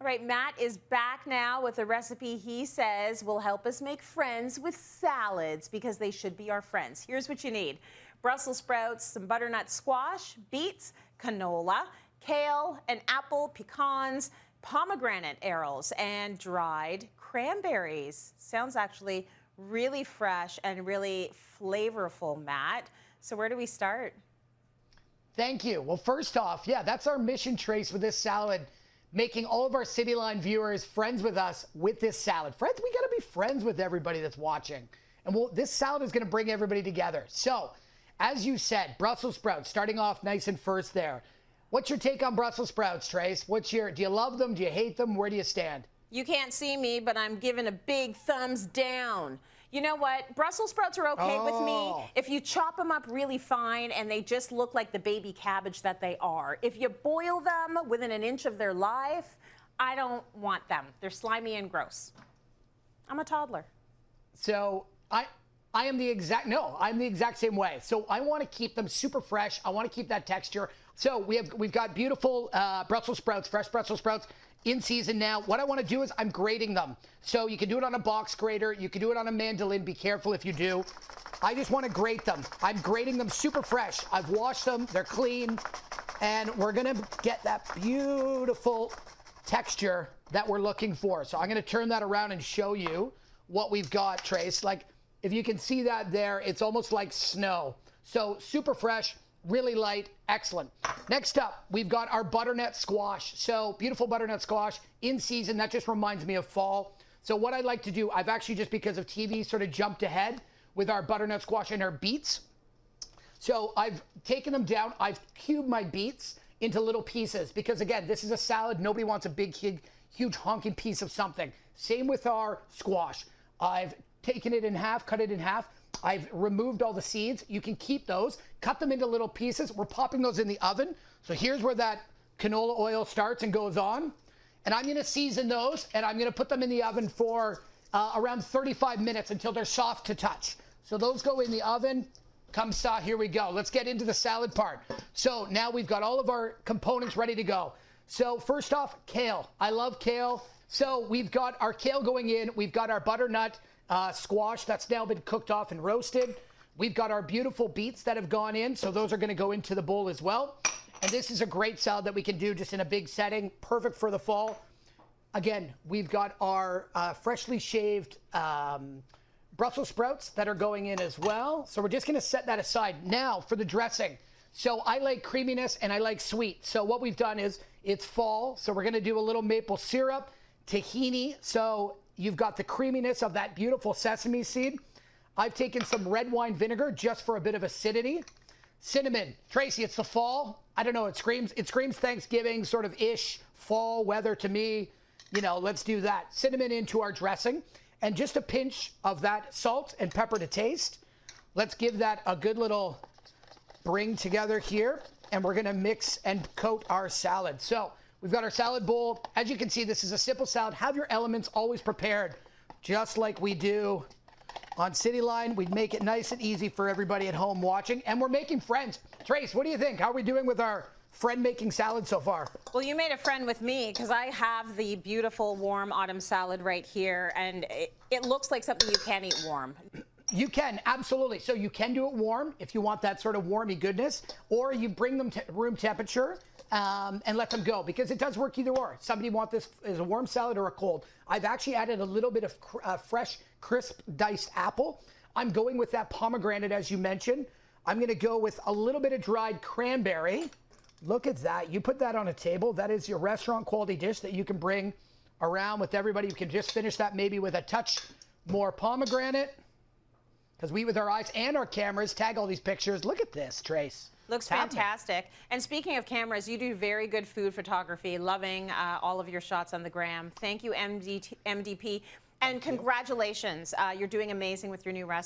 All right, Matt is back now with a recipe he says will help us make friends with salads because they should be our friends. Here's what you need: Brussels sprouts, some butternut squash, beets, canola, kale, an apple, pecans, pomegranate arils, and dried cranberries. Sounds actually really fresh and really flavorful, Matt. So where do we start? Thank you. Well, first off, yeah, that's our mission, Trace, with this salad. Making all of our Cityline viewers friends with us with this salad. Friends, we got to be friends with everybody that's watching. And this salad is going to bring everybody together. So, as you said, Brussels sprouts, starting off nice and first there. What's your take on Brussels sprouts, Trace? Do you love them? Do you hate them? Where do you stand? You can't see me, but I'm giving a big thumbs down. You know what? Brussels sprouts are okay with me if you chop them up really fine and they just look like the baby cabbage that they are. If you boil them within an inch of their life, I don't want them. They're slimy and gross. I'm a toddler. So I'm the exact same way. So I want to keep them super fresh. I want to keep that texture. So we've got beautiful Brussels sprouts, fresh Brussels sprouts in season now. What I want to do is I'm grating them. So you can do it on a box grater. You can do it on a mandolin. Be careful if you do. I just want to grate them. I'm grating them super fresh. I've washed them. They're clean. And we're going to get that beautiful texture that we're looking for. So I'm going to turn that around and show you what we've got, Trace. Like, if you can see that there, it's almost like snow. So super fresh, really light, excellent. Next up, we've got our butternut squash. So beautiful butternut squash in season. That just reminds me of fall. So what I like to do, I've actually, just because of TV, sort of jumped ahead with our butternut squash and our beets. So I've taken them down. I've cubed my beets into little pieces because, again, this is a salad. Nobody wants a big, huge honking piece of something. Same with our squash. I've taken it in half, cut it in half. I've removed all the seeds. You can keep those, cut them into little pieces. We're popping those in the oven. So here's where that canola oil starts and goes on. And I'm going to season those, and I'm going to put them in the oven for around 35 minutes until they're soft to touch. So those go in the oven. Here we go. Let's get into the salad part. So now we've got all of our components ready to go. So first off, kale. I love kale. So we've got our kale going in. We've got our butternut squash that's now been cooked off and roasted. We've got our beautiful beets that have gone in, so those are going to go into the bowl as well. And this is a great salad that we can do just in a big setting, perfect for the fall. Again, we've got our freshly shaved Brussels sprouts that are going in as well. So we're just going to set that aside. Now for the dressing. So I like creaminess and I like sweet. So what we've done is, it's fall, so we're going to do a little maple syrup, tahini. So you've got the creaminess of that beautiful sesame seed. I've taken some red wine vinegar just for a bit of acidity. Cinnamon. Tracy, it's the fall. I don't know, it screams Thanksgiving, sort of ish, fall weather to me. You know, let's do that. Cinnamon into our dressing. And just a pinch of that salt and pepper to taste. Let's give that a good little bring together here. And we're going to mix and coat our salad. So we've got our salad bowl. As you can see, this is a simple salad. Have your elements always prepared, just like we do on Cityline. We make it nice and easy for everybody at home watching. And we're making friends. Trace, what do you think? How are we doing with our friend-making salad so far? Well, you made a friend with me because I have the beautiful warm autumn salad right here. And it looks like something you can eat warm. You can, absolutely. So you can do it warm if you want that sort of warmy goodness, or you bring them to room temperature and let them go, because it does work either or. Somebody want this as a warm salad or a cold. I've actually added a little bit of fresh, crisp, diced apple. I'm going with that pomegranate, as you mentioned. I'm going to go with a little bit of dried cranberry. Look at that. You put that on a table. That is your restaurant quality dish that you can bring around with everybody. You can just finish that maybe with a touch more pomegranate. Because we, with our eyes and our cameras, tag all these pictures. Look at this, Trace. Looks fantastic. And speaking of cameras, you do very good food photography. Loving all of your shots on the gram. Thank you, MDP. And congratulations. You're doing amazing with your new recipe.